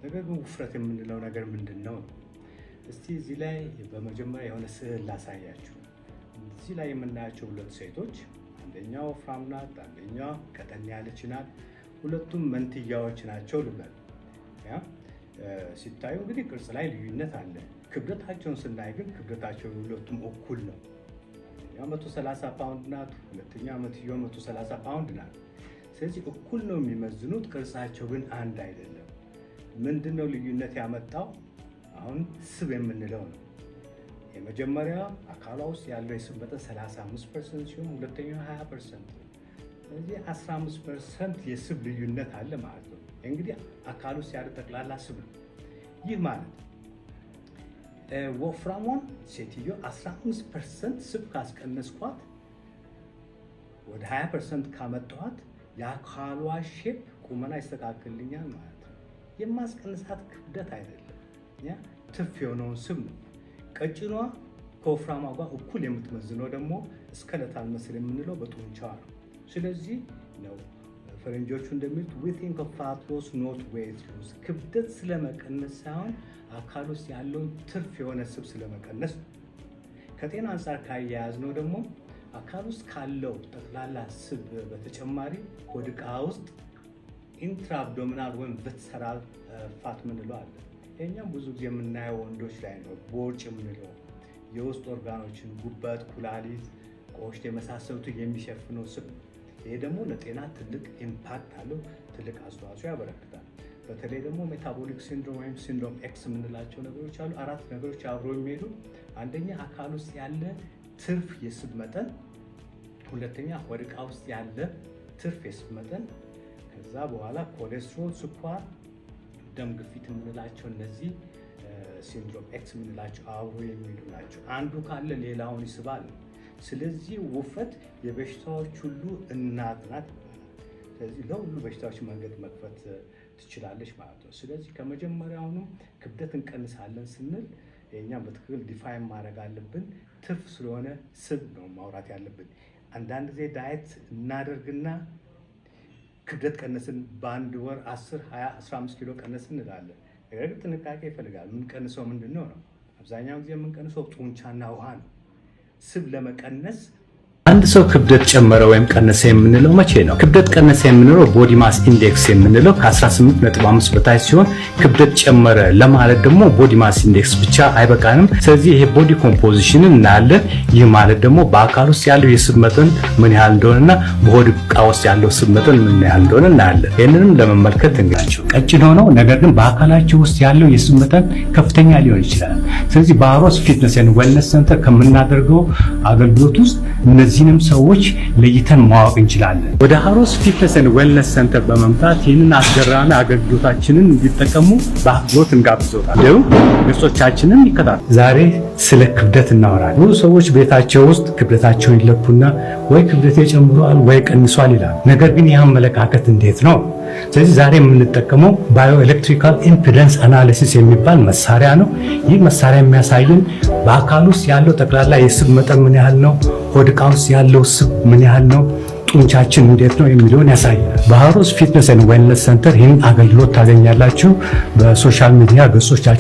ነገር ግን ውፍረት የምንለው ነገር ምንድነው? እስቲ እዚህ ላይ በመጀመሪያ የሆነ ስዕል ላሳያችሁ። እዚህ ላይ የምናያቸው ሁለት ሴቶች አንደኛው ወፍራም ናት፣ አንደኛው ቀጠን ያለች ናት። ሁለቱም መንትያዎች ናቸው ልበል። ሲታዩ እንግዲህ ቅርጽ ላይ ልዩነት አለ። ክብደታቸውን ስናይ ግን ክብደታቸው ሁለቱም እኩል ነው። አንደኛው 130 ፓውንድ ናት፣ ሁለተኛው መንትያው 130 ፓውንድ ናት። ስለዚህ እኩል ነው የሚመዝኑት፣ ቅርጻቸው ግን አንድ አይደለም። ምንድነው ልዩነት ያመጣው? አሁን ስብ የምንለው ነው። የመጀመሪያ አካሏ ውስጥ ያለው የስብ መጠን 35% ሲሆን ሁለተኛው 20% ነው። ስለዚህ 15% የስብ ልዩነት አለ ማለት ነው። እንግዲህ አካል ውስጥ ያለው ጠቅላላ ስብ ነው። ይህ ማለት ወፍራሟን ሴትዮ 15% ስብ ካስቀነስኳት ወደ 20% ካመጣኋት የአካሏ ሼፕ ቁመና ይስተካከልልኛል ማለት ነው። የማስቀንሳት ክብደት አይደለም፣ ትርፍ የሆነውን ስብ ነው። ቀጭኗ ከወፍራሟ ጋር እኩል የምትመዝነው ደግሞ ስኬለታል መስል የምንለው በጡንቻዋ ነው። ስለዚህ ነው ፈረንጆቹ እንደሚሉት we think of fat loss not weight loss፣ ክብደት ስለመቀነስ ሳይሆን አካል ውስጥ ያለውን ትርፍ የሆነ ስብ ስለመቀነስ ነው። ከጤና አንጻር ካያያዝነው ደግሞ አካል ውስጥ ካለው ጠቅላላ ስብ በተጨማሪ ሆድ ዕቃ ውስጥ ኢንትራ አብዶሚናል ወይም ቪስሰራል ፋት ምንለው አለ። ይሄኛም ብዙ ጊዜ የምናየው ወንዶች ላይ ነው። ቦርጭ የምንለው የውስጥ ኦርጋኖችን ጉበት፣ ኩላሊት፣ ቆሽት የመሳሰሉት የሚሸፍነው ስብ ነው። ይሄ ደግሞ ለጤና ትልቅ ኢምፓክት አለው፣ ትልቅ አስተዋጽኦ ያበረክታል። በተለይ ደግሞ ሜታቦሊክ ሲንድሮም ወይም ሲንድሮም ኤክስ የምንላቸው ነገሮች አሉ። 4 ነገሮች አብሮ የሚሄዱ አንደኛ አካል ውስጥ ያለ ትርፍ የስብ መጠን፣ ሁለተኛ ሆድ ዕቃ ውስጥ ያለ ትርፍ የስብ መጠን፣ ከዛ በኋላ ኮሌስትሮል፣ ስኳር፣ ደም ግፊት የምንላቸው እነዚህ ሲንድሮም ኤክስ የምንላቸው አብሮ የሚሄዱ ናቸው። አንዱ ካለ ሌላውን ይስባል። ስለዚህ ውፍረት የበሽታዎች ሁሉ እናት ናት። ስለዚህ ለሁሉ በሽታዎች መንገድ መክፈት ትችላለች ማለት ነው። ስለዚህ ከመጀመሪያውኑ ክብደት እንቀንሳለን ስንል የኛም በትክክል ዲፋይን ማድረግ አለብን። ትርፍ ስለሆነ ስብ ነው ማውራት ያለብን። አንዳንድ ጊዜ ዳየት እናደርግና ክብደት ቀነስን በአንድ ወር 10፣ 20፣ 15 ኪሎ ቀነስን እንላለን። ነገር ግን ጥንቃቄ ይፈልጋል። የምንቀንሰው ምንድነው ነው? አብዛኛውን ጊዜ የምንቀንሰው ጡንቻና ውሃ ነው። ስብ ለመቀነስ አንድ ሰው ክብደት ጨመረ ወይም ቀነሰ የምንለው መቼ ነው? ክብደት ቀነሰ የምንለው ቦዲ ማስ ኢንዴክስ የምንለው ከ18.5 በታች ሲሆን ክብደት ጨመረ ለማለት ደግሞ ቦዲ ማስ ኢንዴክስ ብቻ አይበቃንም። ስለዚህ ይሄ ቦዲ ኮምፖዚሽንን እናያለን። ይህ ማለት ደግሞ በአካል ውስጥ ያለው የስብ መጠን ምን ያህል እንደሆነና በሆድ ዕቃ ውስጥ ያለው ስብ መጠን ምን ያህል እንደሆነ እናያለን። ይህንንም ለመመልከት እንግዲህ ቀጭን ሆነው ነገር ግን በአካላቸው ውስጥ ያለው የስብ መጠን ከፍተኛ ሊሆን ይችላል። ስለዚህ በአሮስ ፊትነስ ኤንድ ዌልነስ ሴንተር ከምናደርገው አገልግሎት ውስጥ እነዚህንም ሰዎች ለይተን ማወቅ እንችላለን። ወደ ሃሮስ ፊትነስ ኤንድ ዌልነስ ሴንተር በመምጣት ይህንን አስገራሚ አገልግሎታችንን እንዲጠቀሙ በአክብሮት እንጋብዞታለን። ገጾቻችንን ይከታተሉ። ዛሬ ስለ ክብደት እናወራለን። ብዙ ሰዎች ቤታቸው ውስጥ ክብደታቸውን ይለኩና ወይ ክብደቴ ጨምሯል ወይ ቀንሷል ይላል። ነገር ግን ይህ አመለካከት እንዴት ነው? ስለዚህ ዛሬ የምንጠቀመው ባዮ ኤሌክትሪካል ኢምፒደንስ አናሊሲስ የሚባል መሳሪያ ነው። ይህ መሳሪያ የሚያሳየን በአካል ውስጥ ያለው ጠቅላላ የስብ መጠን ምን ያህል ነው፣ ሆድ ዕቃ ውስጥ ያለው ስብ ምን ያህል ነው፣ ጡንቻችን እንዴት ነው የሚለውን ያሳያል። በሃሮስ ፊትነስ ኤንድ ዌልነስ ሴንተር ይህን አገልግሎት ታገኛላችሁ። በሶሻል ሚዲያ ገጾቻችን